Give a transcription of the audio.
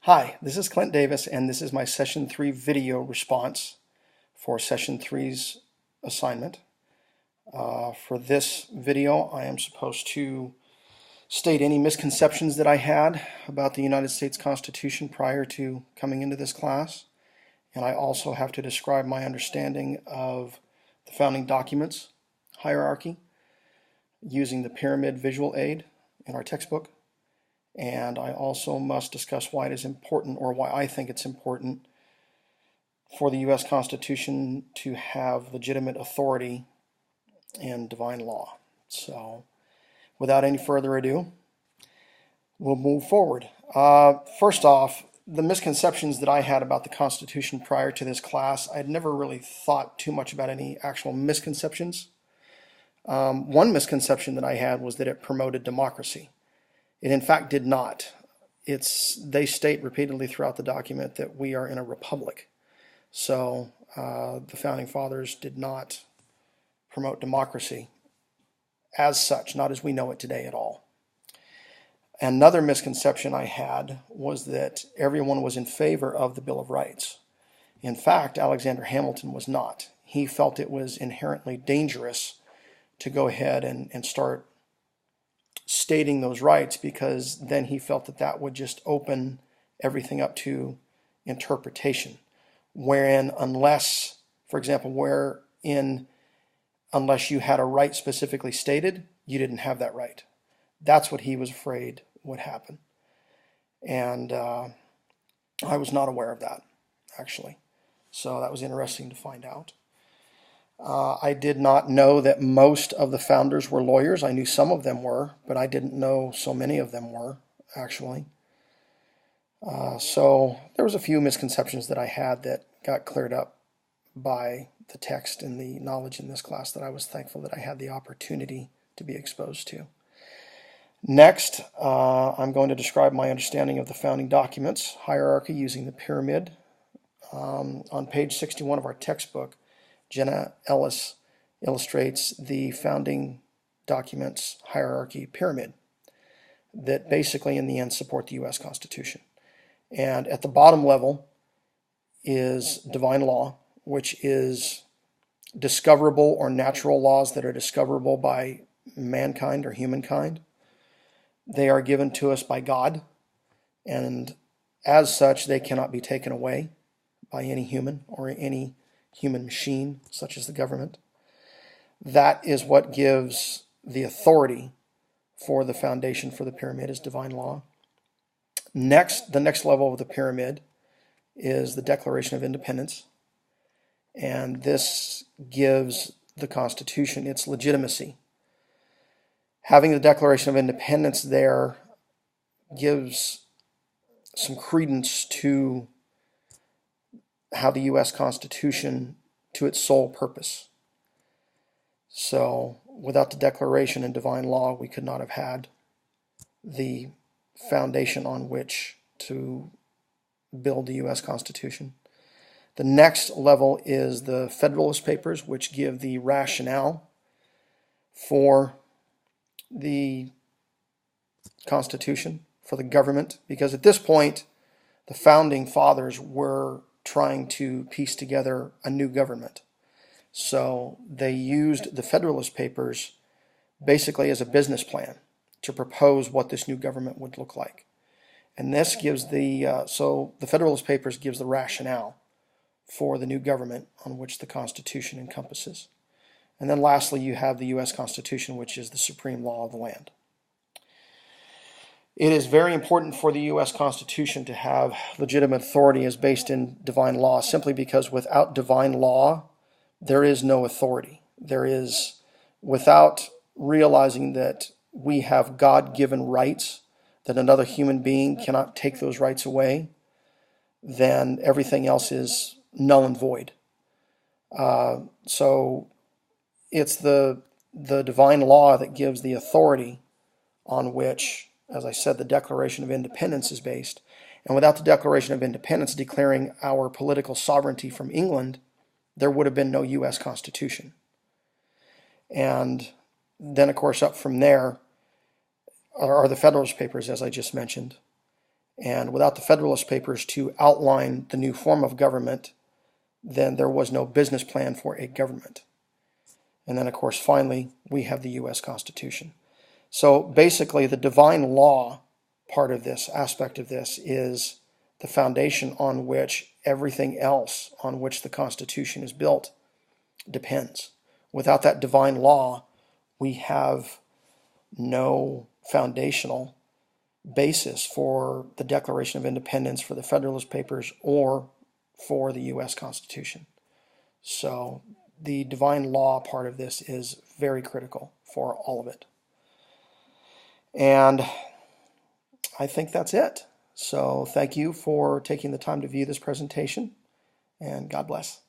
Hi, this is Clint Davis, and this is my Session 3 video response for Session 3's assignment. For this video, I am supposed to state any misconceptions that I had about the United States Constitution prior to coming into this class, and I also have to describe my understanding of the founding documents hierarchy using the pyramid visual aid in our textbook. And I also must discuss why it is important, or why I think it's important, for the U.S. Constitution to have legitimate authority in divine law. So, without any further ado, we'll move forward. First off, the misconceptions that I had about the Constitution prior to this class, I'd never really thought too much about any actual misconceptions. One misconception that I had was that it promoted democracy. It in fact did not. They state repeatedly throughout the document that we are in a republic. So the Founding Fathers did not promote democracy as such, not as we know it today at all. Another misconception I had was that everyone was in favor of the Bill of Rights. In fact, Alexander Hamilton was not. He felt it was inherently dangerous to go ahead and start stating those rights, because then he felt that that would just open everything up to interpretation, wherein unless, for example, unless you had a right specifically stated, you didn't have that right. That's what he was afraid would happen. And I was not aware of that, actually. So that was interesting to find out. I did not know that most of the founders were lawyers. I knew some of them were, but I didn't know so many of them were, actually. So there was a few misconceptions that I had that got cleared up by the text and the knowledge in this class that I was thankful that I had the opportunity to be exposed to. Next, I'm going to describe my understanding of the founding documents hierarchy using the pyramid. On page 61 of our textbook, Jenna Ellis illustrates the founding documents hierarchy pyramid that basically in the end support the U.S. Constitution. And at the bottom level is divine law, which is discoverable or natural laws that are discoverable by mankind or humankind. They are given to us by God, and as such they cannot be taken away by any human or any human machine, such as the government. That is what gives the authority for the foundation for the pyramid is divine law. Next, the next level of the pyramid is the Declaration of Independence. And this gives the Constitution its legitimacy. Having the Declaration of Independence there gives some credence to how the U.S. Constitution to its sole purpose. So without the Declaration and divine law, we could not have had the foundation on which to build the U.S. Constitution. The next level is the Federalist Papers, which give the rationale for the Constitution, for the government, because at this point, the Founding Fathers were trying to piece together a new government. So they used the Federalist Papers basically as a business plan to propose what this new government would look like. And this gives so the Federalist Papers gives the rationale for the new government on which the Constitution encompasses. And then lastly, you have the U.S. Constitution, which is the supreme law of the land. It is very important for the U.S. Constitution to have legitimate authority as based in divine law, simply because without divine law, there is no authority. Without realizing that we have God-given rights, that another human being cannot take those rights away, then everything else is null and void. So it's the divine law that gives the authority on which, as I said, the Declaration of Independence is based. And without the Declaration of Independence declaring our political sovereignty from England, there would have been no U.S. Constitution. And then, of course, up from there are the Federalist Papers, as I just mentioned. And without the Federalist Papers to outline the new form of government, then there was no business plan for a government. And then, of course, finally, we have the U.S. Constitution. So basically, the divine law part of this, aspect of this, is the foundation on which everything else on which the Constitution is built depends. Without that divine law, we have no foundational basis for the Declaration of Independence, for the Federalist Papers, or for the U.S. Constitution. So the divine law part of this is very critical for all of it. And I think that's it. So thank you for taking the time to view this presentation, and God bless.